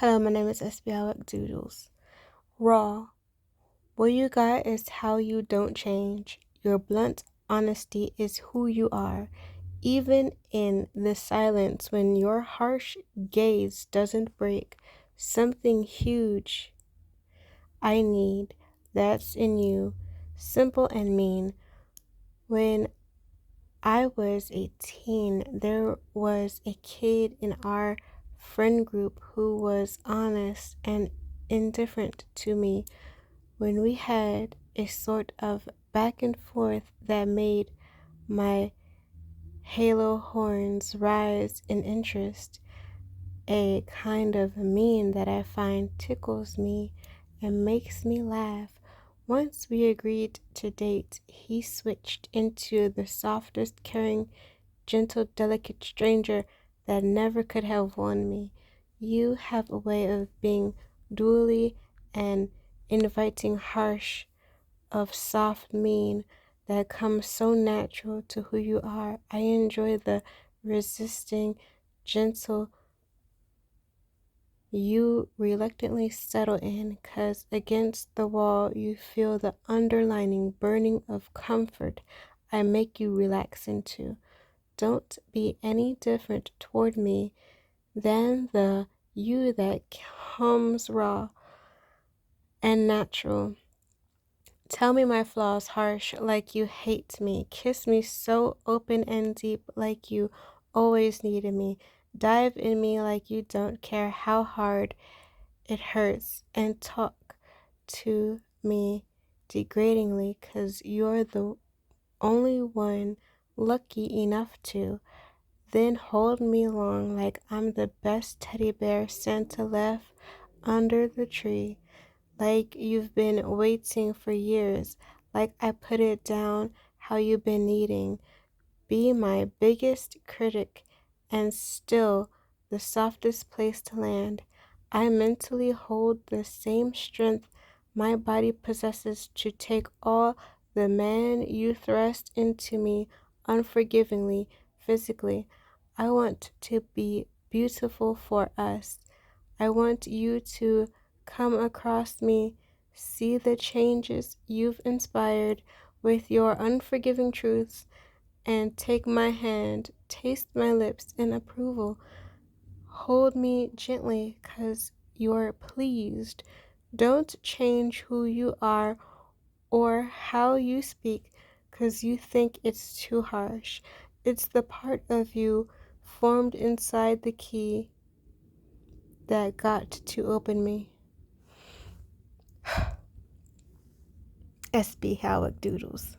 Hello, my name is SB Doodles. Raw. What you got is how you don't change. Your blunt honesty is who you are. Even in the silence, when your harsh gaze doesn't break, something huge I need that's in you, simple and mean. When I was 18, there was a kid in our friend group who was honest and indifferent to me. When we had a sort of back and forth that made my halo horns rise in interest, a kind of mean that I find tickles me and makes me laugh. Once we agreed to date, he switched into the softest, caring, gentle, delicate stranger that never could have won me. You have a way of being dually and inviting, harsh, of soft, mean, that comes so natural to who you are. I enjoy the resisting, gentle you reluctantly settle in, 'cause against the wall you feel the underlining burning of comfort I make you relax into. Don't be any different toward me than the you that comes raw and natural. Tell me my flaws harsh like you hate me. Kiss me so open and deep like you always needed me. Dive in me like you don't care how hard it hurts, and talk to me degradingly 'cause you're the only one lucky enough to. Then hold me long like I'm the best teddy bear Santa left under the tree, like you've been waiting for years, like I put it down how you've been needing. Be my biggest critic and still the softest place to land. I mentally hold the same strength my body possesses to take all the man you thrust into me unforgivingly, physically. I want to be beautiful for us. I want you to come across me, see the changes you've inspired with your unforgiving truths, and take my hand, taste my lips in approval. Hold me gently 'cause you're pleased. Don't change who you are or how you speak 'cause you think it's too harsh. It's the part of you formed inside the key that got to open me. SB Howick Doodles.